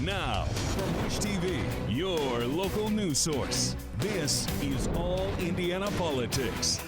Now, from Wish TV, your local news source, this is All Indiana Politics.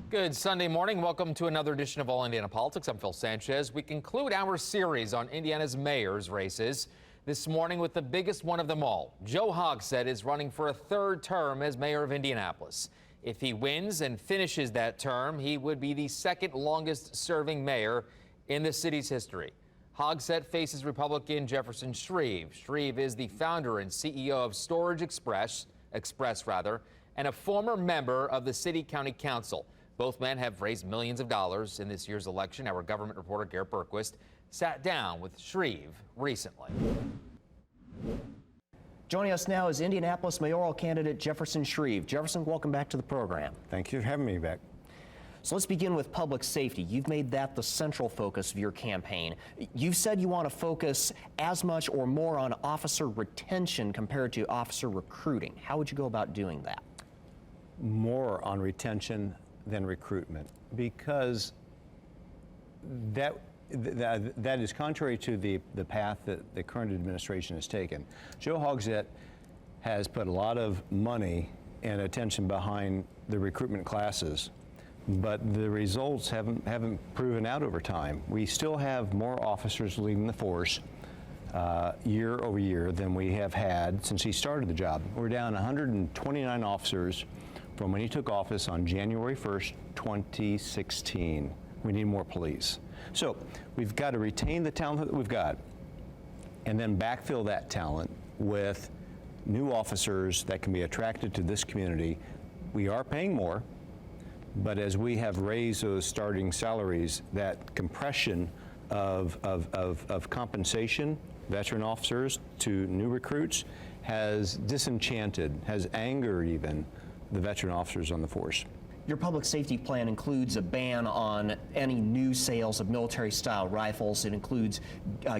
Good Sunday morning. Welcome to another edition of All Indiana Politics. I'm Phil Sanchez. We conclude our series on Indiana's mayor's races this morning with the biggest one of them all. Joe Hogsett is running for a third term as mayor of Indianapolis. If he wins and finishes that term, he would be the second longest serving mayor in the city's history. Hogsett faces Republican Jefferson Shreve. Shreve is the founder and CEO of Storage Express, and a former member of the City County Council. Both men have raised millions of dollars in this year's election. Our government reporter Garrett Berquist sat down with Shreve recently. Joining us now is Indianapolis mayoral candidate Jefferson Shreve. Jefferson, welcome back to the program. Thank you for having me back. So let's begin with public safety. You've made that the central focus of your campaign. You've said you want to focus as much or more on officer retention compared to officer recruiting. How would you go about doing that? More on retention than recruitment, because that is contrary to the path that the current administration has taken. Joe Hogsett has put a lot of money and attention behind the recruitment classes, but the results haven't proven out over time. We still have more officers leaving the force year over year than we have had since he started the job. We're down 129 officers from when he took office on January 1st, 2016. We need more police. So we've got to retain the talent that we've got and then backfill that talent with new officers that can be attracted to this community. We are paying more, but as we have raised those starting salaries, that compression of compensation, veteran officers to new recruits, has disenchanted, has angered even the veteran officers on the force. Your public safety plan includes a ban on any new sales of military-style rifles. It includes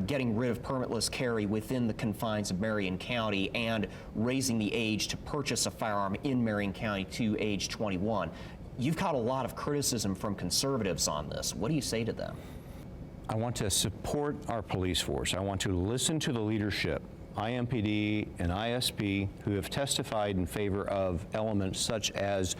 getting rid of permitless carry within the confines of Marion County and raising the age to purchase a firearm in Marion County to age 21. You've caught a lot of criticism from conservatives on this. What do you say to them? I want to support our police force. I want to listen to the leadership, IMPD and ISP, who have testified in favor of elements such as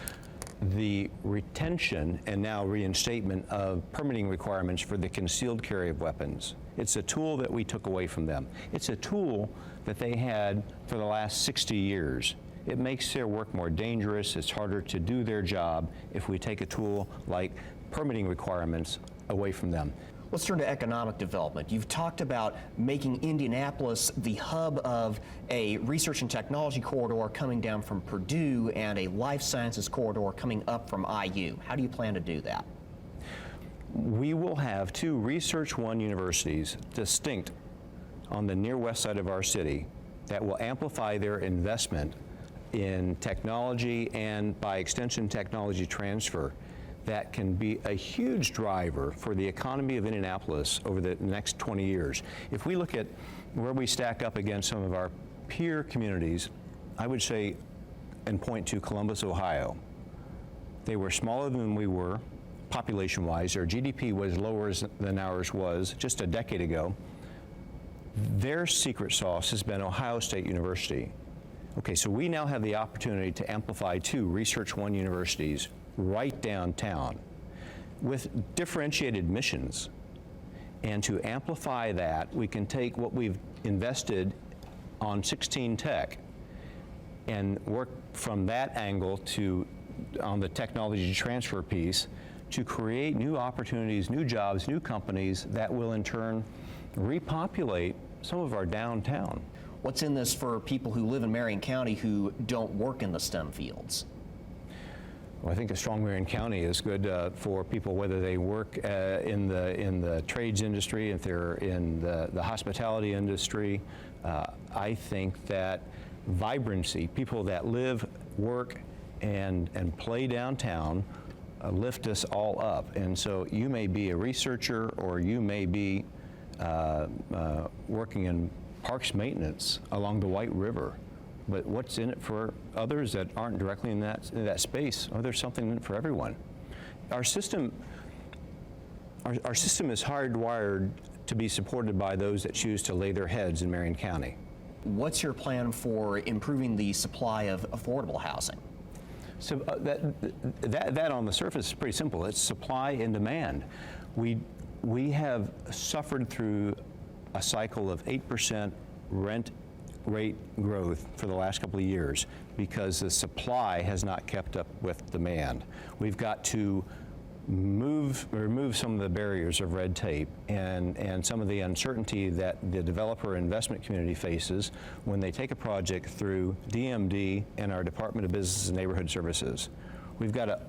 the retention and now reinstatement of permitting requirements for the concealed carry of weapons. It's a tool that we took away from them. It's a tool that they had for the last 60 years. It makes their work more dangerous. It's harder to do their job if we take a tool like permitting requirements away from them. Let's turn to economic development. You've talked about making Indianapolis the hub of a research and technology corridor coming down from Purdue and a life sciences corridor coming up from IU. How do you plan to do that? We will have two Research One universities distinct on the near west side of our city that will amplify their investment in technology and, by extension, technology transfer that can be a huge driver for the economy of Indianapolis over the next 20 years. If we look at where we stack up against some of our peer communities, I would say and point to Columbus, Ohio. They were smaller than we were population-wise. Their GDP was lower than ours was just a decade ago. Their secret sauce has been Ohio State University. Okay, so we now have the opportunity to amplify two Research One universities right downtown with differentiated missions. And to amplify that, we can take what we've invested on 16 Tech and work from that angle to on the technology transfer piece to create new opportunities, new jobs, new companies that will in turn repopulate some of our downtown. What's in this for people who live in Marion County who don't work in the STEM fields? Well, I think a strong Marion County is good for people whether they work in the trades industry, if they're in the hospitality industry. I think that vibrancy, people that live, work, and play downtown lift us all up. And so you may be a researcher or you may be working in parks maintenance along the White River. But what's in it for others that aren't directly in that space? Oh, there's something in it for everyone. Our system is hardwired to be supported by those that choose to lay their heads in Marion County. What's your plan for improving the supply of affordable housing? So that on the surface is pretty simple. It's supply and demand. We have suffered through a cycle of 8% rent rate growth for the last couple of years because the supply has not kept up with demand. We've got to remove some of the barriers of red tape and some of the uncertainty that the developer investment community faces when they take a project through DMD and our Department of Business and Neighborhood Services. We've got to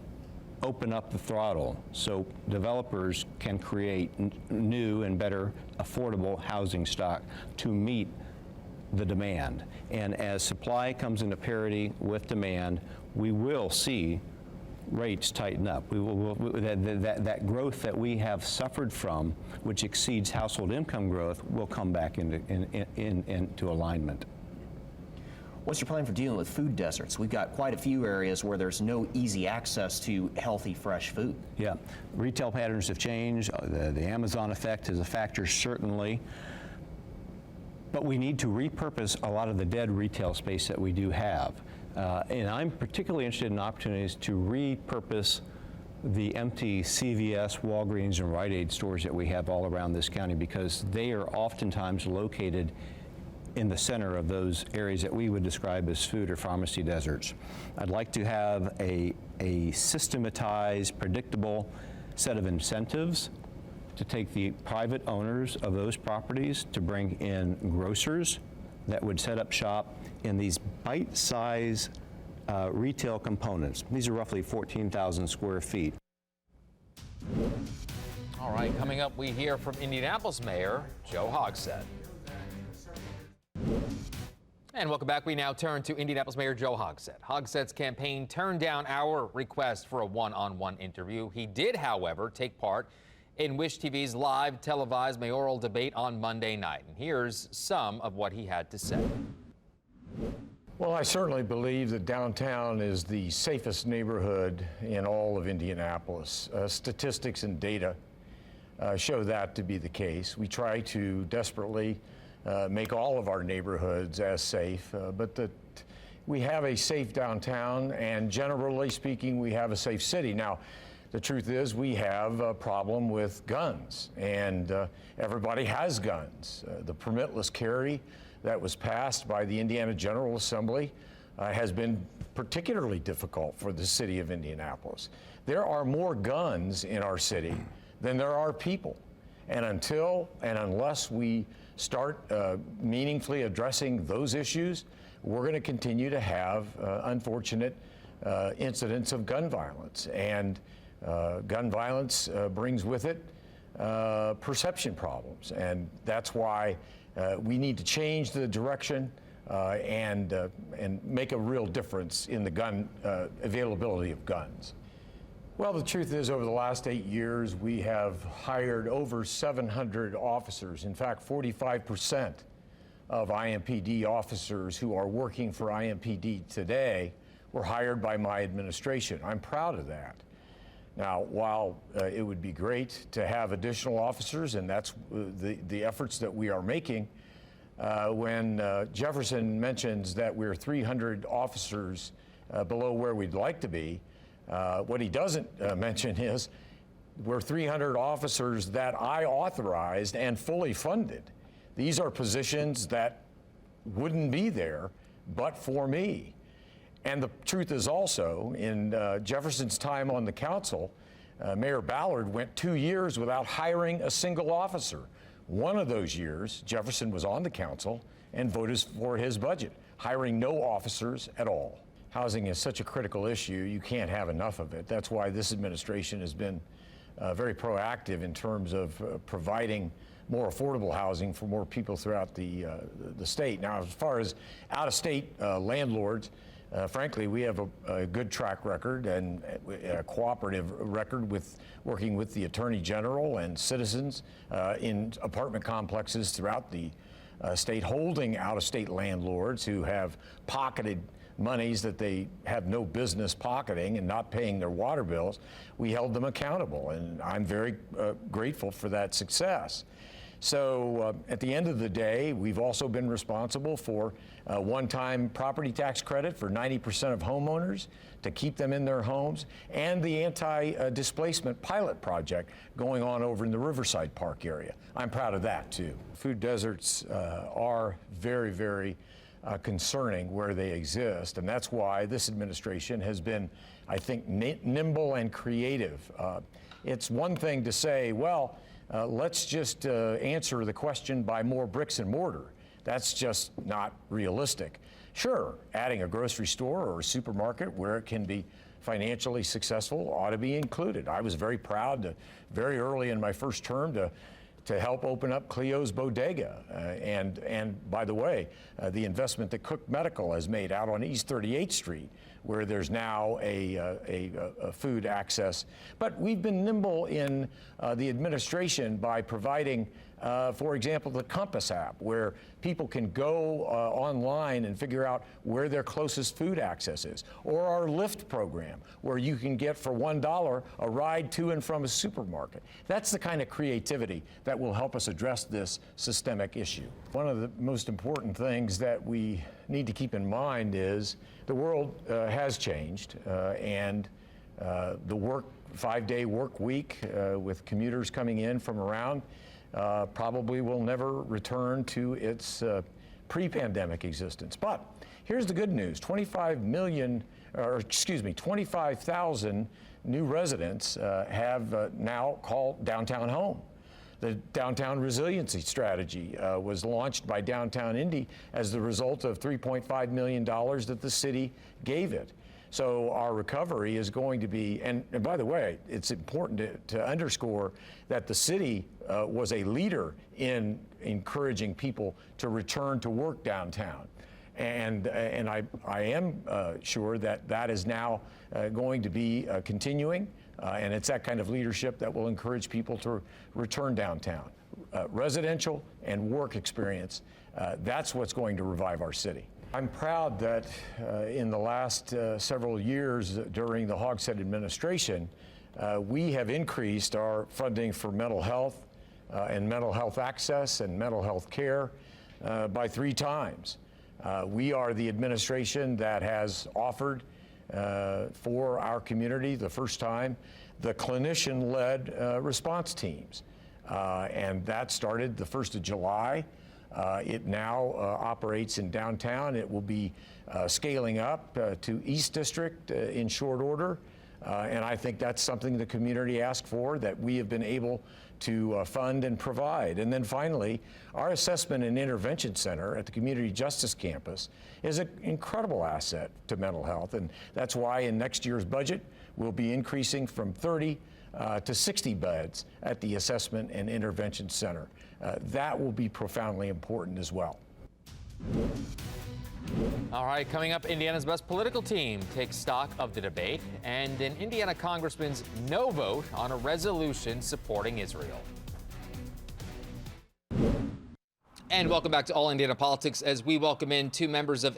open up the throttle so developers can create new and better affordable housing stock to meet the demand. And as supply comes into parity with demand, we will see rates tighten up. That growth that we have suffered from, which exceeds household income growth, will come back into alignment. What's your plan for dealing with food deserts? We've got quite a few areas where there's no easy access to healthy, fresh food. Yeah, retail patterns have changed. The Amazon effect is a factor, certainly. But we need to repurpose a lot of the dead retail space that we do have. And I'm particularly interested in opportunities to repurpose the empty CVS, Walgreens, and Rite Aid stores that we have all around this county because they are oftentimes located in the center of those areas that we would describe as food or pharmacy deserts. I'd like to have a systematized, predictable set of incentives to take the private owners of those properties to bring in grocers that would set up shop in these bite-sized retail components. These are roughly 14,000 square feet. All right, coming up, we hear from Indianapolis Mayor Joe Hogsett. And welcome back. We now turn to Indianapolis Mayor Joe Hogsett. Hogsett's campaign turned down our request for a one-on-one interview. He did, however, take part in Wish TV's live televised mayoral debate on Monday night. And here's some of what he had to say. Well, I certainly believe that downtown is the safest neighborhood in all of Indianapolis. Statistics and data show that to be the case. We try to desperately make all of our neighborhoods as safe, but we have a safe downtown, and generally speaking, we have a safe city. Now, the truth is we have a problem with guns, and everybody has guns. The permitless carry that was passed by the Indiana General Assembly has been particularly difficult for the city of Indianapolis. There are more guns in our city than there are people. And until and unless we start meaningfully addressing those issues, we're going to continue to have unfortunate incidents of gun violence. And gun violence brings with it perception problems. And that's why we need to change the direction and make a real difference in the gun availability of guns. Well, the truth is, over the last 8 years, we have hired over 700 officers. In fact, 45% of IMPD officers who are working for IMPD today were hired by my administration. I'm proud of that. Now, while it would be great to have additional officers, and that's the efforts that we are making, when Jefferson mentions that we're 300 officers below where we'd like to be, what he doesn't mention is we're 300 officers that I authorized and fully funded. These are positions that wouldn't be there but for me. And the truth is also, in Jefferson's time on the council, Mayor Ballard went 2 years without hiring a single officer. One of those years, Jefferson was on the council and voted for his budget, hiring no officers at all. Housing is such a critical issue, you can't have enough of it. That's why this administration has been very proactive in terms of providing more affordable housing for more people throughout the state. Now, as far as out-of-state landlords, frankly, we have a good track record and a cooperative record with working with the Attorney General and citizens in apartment complexes throughout the state, holding out-of-state landlords who have pocketed monies that they have no business pocketing and not paying their water bills. We held them accountable, and I'm very grateful for that success. So at the end of the day, we've also been responsible for a one-time property tax credit for 90% of homeowners to keep them in their homes, and the anti-displacement pilot project going on over in the Riverside Park area. I'm proud of that, too. Food deserts are very, very concerning where they exist, and that's why this administration has been, I think, nimble and creative. It's one thing to say, well, let's just answer the question by more bricks and mortar. That's just not realistic. Sure, adding a grocery store or a supermarket where it can be financially successful ought to be included. I was very proud to, very early in my first term, to help open up Cleo's Bodega. And by the way, the investment that Cook Medical has made out on East 38th Street, where there's now a food access. But we've been nimble in the administration by providing, for example, the Compass app, where people can go online and figure out where their closest food access is, or our Lyft program, where you can get for $1 a ride to and from a supermarket. That's the kind of creativity that will help us address this systemic issue. One of the most important things that we need to keep in mind is the world has changed, and the 5-day work week with commuters coming in from around probably will never return to its pre-pandemic existence. But here's the good news: 25,000 new residents have now called downtown home. The Downtown Resiliency Strategy was launched by Downtown Indy as the result of $3.5 million that the city gave it. So our recovery is going to be, and by the way, it's important to underscore that the city was a leader in encouraging people to return to work downtown. And I am sure that that is now going to be continuing, and it's that kind of leadership that will encourage people to return downtown. Residential and work experience, that's what's going to revive our city. I'm proud that in the last several years during the Hogsett administration, we have increased our funding for mental health and mental health access and mental health care by 3 times. We are the administration that has offered for our community the first time the clinician-led response teams. And that started the 1st of July. It now operates in downtown. It will be scaling up to East District in short order. And I think that's something the community asked for, that we have been able to fund and provide. And then finally, our Assessment and Intervention Center at the Community Justice Campus is an incredible asset to mental health. And that's why in next year's budget, we'll be increasing from 30 to 60 beds at the Assessment and Intervention Center. That will be profoundly important as well. All right, coming up, Indiana's best political team takes stock of the debate and an Indiana congressman's no vote on a resolution supporting Israel. And welcome back to All Indiana Politics as we welcome in 2 members of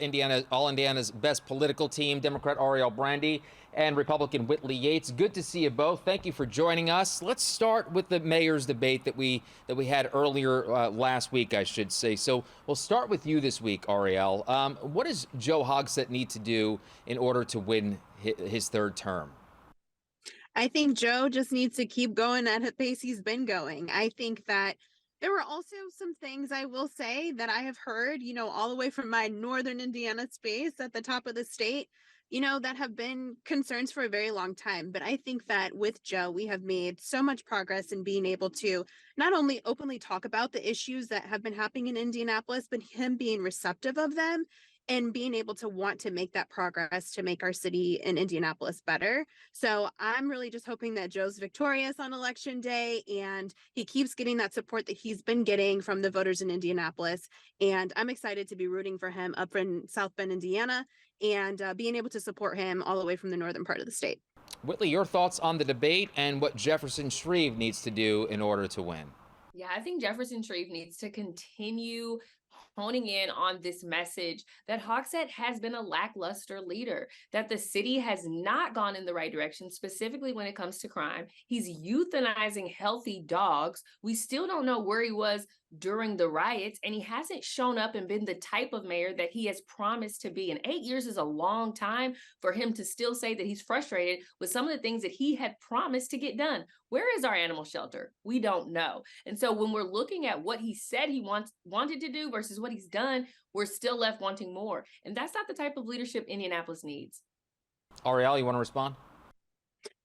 All Indiana's best political team, Democrat Ariel Brandy and Republican Whitley Yates. Good to see you both. Thank you for joining us. Let's start with the mayor's debate that we had earlier last week, I should say. So we'll start with you this week, Ariel. What does Joe Hogsett need to do in order to win his 3rd term? I think Joe just needs to keep going at the pace he's been going. I think that there were also some things I will say that I have heard, all the way from my northern Indiana space at the top of the state, that have been concerns for a very long time. But I think that with Joe, we have made so much progress in being able to not only openly talk about the issues that have been happening in Indianapolis, but him being receptive of them and being able to want to make that progress to make our city in Indianapolis better. So I'm really just hoping that Joe's victorious on election day and he keeps getting that support that he's been getting from the voters in Indianapolis. And I'm excited to be rooting for him up in South Bend, Indiana, and being able to support him all the way from the northern part of the state. Whitley, your thoughts on the debate and what Jefferson Shreve needs to do in order to win? Yeah, I think Jefferson Shreve needs to continue honing in on this message that Hogsett has been a lackluster leader, that the city has not gone in the right direction, specifically when it comes to crime. He's euthanizing healthy dogs. We still don't know where he was during the riots, and he hasn't shown up and been the type of mayor that he has promised to be. And 8 years is a long time for him to still say that he's frustrated with some of the things that he had promised to get done. Where is our animal shelter? We don't know. And so when we're looking at what he said he wanted to do versus what he's done, we're still left wanting more. And that's not the type of leadership Indianapolis needs. Ariel, you want to respond?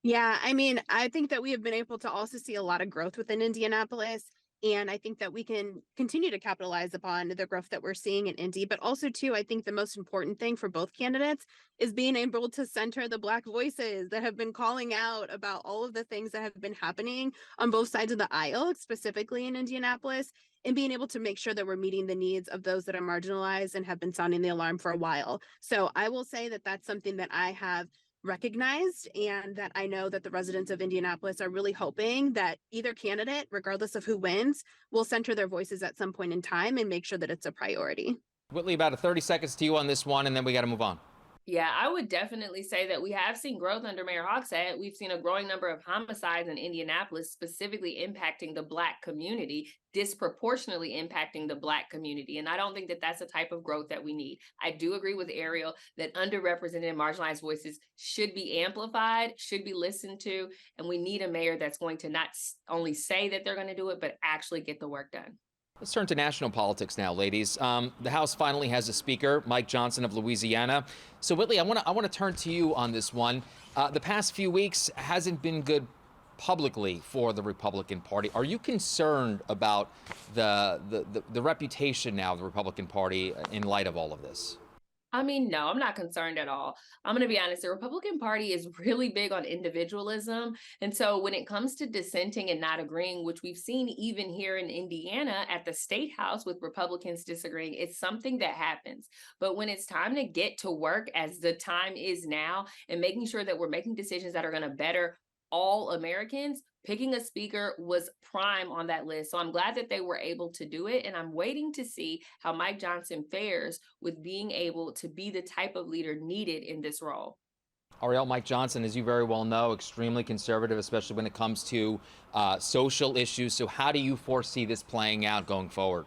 Yeah, I mean, I think that we have been able to also see a lot of growth within Indianapolis. And I think that we can continue to capitalize upon the growth that we're seeing in Indy. But also, too, I think the most important thing for both candidates is being able to center the Black voices that have been calling out about all of the things that have been happening on both sides of the aisle, specifically in Indianapolis, and being able to make sure that we're meeting the needs of those that are marginalized and have been sounding the alarm for a while. So I will say that that's something that I have recognized, and that I know that the residents of Indianapolis are really hoping that either candidate, regardless of who wins, will center their voices at some point in time and make sure that it's a priority. Whitley, about 30 seconds to you on this one, and then we got to move on. Yeah, I would definitely say that we have seen growth under Mayor Hogsett. We've seen a growing number of homicides in Indianapolis, specifically impacting the Black community, disproportionately impacting the Black community. And I don't think that that's the type of growth that we need. I do agree with Ariel that underrepresented and marginalized voices should be amplified, should be listened to, and we need a mayor that's going to not only say that they're going to do it, but actually get the work done. Let's turn to national politics now, ladies. The House finally has a speaker, Mike Johnson of Louisiana. So, Whitley, I want to turn to you on this one. The past few weeks hasn't been good publicly for the Republican Party. Are you concerned about the reputation now of the Republican Party in light of all of this? I mean, no, I'm not concerned at all. I'm going to be honest. The Republican Party is really big on individualism. And so when it comes to dissenting and not agreeing, which we've seen even here in Indiana at the State House with Republicans disagreeing, it's something that happens. But when it's time to get to work, as the time is now, and making sure that we're making decisions that are going to better all Americans, picking a speaker was prime on that list. So I'm glad that they were able to do it. And I'm waiting to see how Mike Johnson fares with being able to be the type of leader needed in this role. Ariel, Mike Johnson, as you very well know, extremely conservative, especially when it comes to social issues. So how do you foresee this playing out going forward?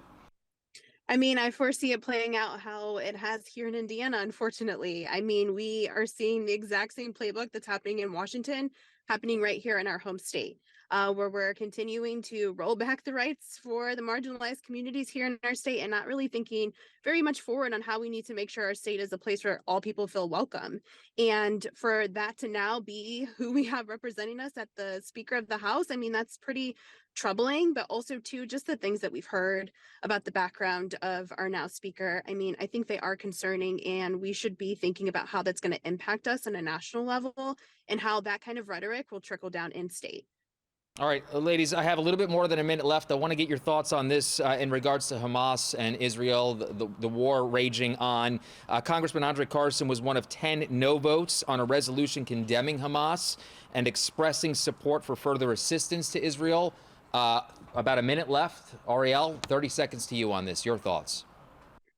I mean, I foresee it playing out how it has here in Indiana, unfortunately. I mean, we are seeing the exact same playbook that's happening in Washington, happening right here in our home state, where we're continuing to roll back the rights for the marginalized communities here in our state and not really thinking very much forward on how we need to make sure our state is a place where all people feel welcome. And for that to now be who we have representing us at the Speaker of the House, I mean, that's pretty troubling, but also too, just the things that we've heard about the background of our now speaker. I mean, I think they are concerning, and we should be thinking about how that's going to impact us on a national level and how that kind of rhetoric will trickle down in state. All right, ladies, I have a little bit more than a minute left. I want to get your thoughts on this in regards to Hamas and Israel, the war raging on. Congressman Andre Carson was one of 10 no votes on a resolution condemning Hamas and expressing support for further assistance to Israel. About a minute left. Ariel, 30 seconds to you on this. Your thoughts.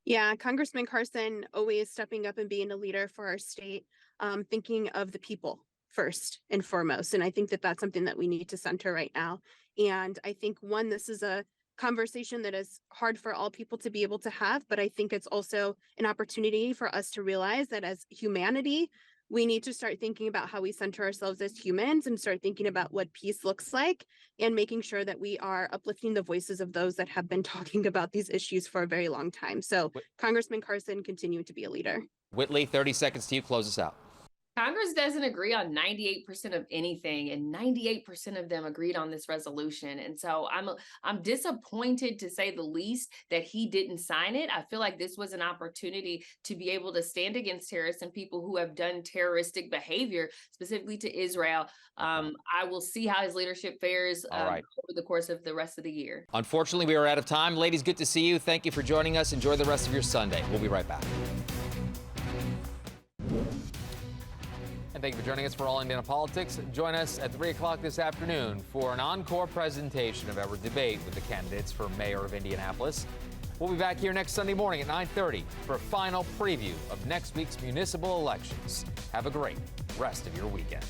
Yeah, Congressman Carson always stepping up and being a leader for our state, thinking of the people first and foremost. And I think that that's something that we need to center right now. And I think, one, this is a conversation that is hard for all people to be able to have, but I think it's also an opportunity for us to realize that as humanity, we need to start thinking about how we center ourselves as humans and start thinking about what peace looks like and making sure that we are uplifting the voices of those that have been talking about these issues for a very long time. So Congressman Carson, continue to be a leader. Whitley, 30 seconds to you. Close us out. Congress doesn't agree on 98% of anything, and 98% of them agreed on this resolution. And so I'm disappointed, to say the least, that he didn't sign it. I feel like this was an opportunity to be able to stand against terrorists and people who have done terroristic behavior, specifically to Israel. I will see how his leadership fares over the course of the rest of the year. Unfortunately, we are out of time. Ladies, good to see you. Thank you for joining us. Enjoy the rest of your Sunday. We'll be right back. And thank you for joining us for All Indiana Politics. Join us at 3 o'clock this afternoon for an encore presentation of our debate with the candidates for mayor of Indianapolis. We'll be back here next Sunday morning at 9:30 for a final preview of next week's municipal elections. Have a great rest of your weekend.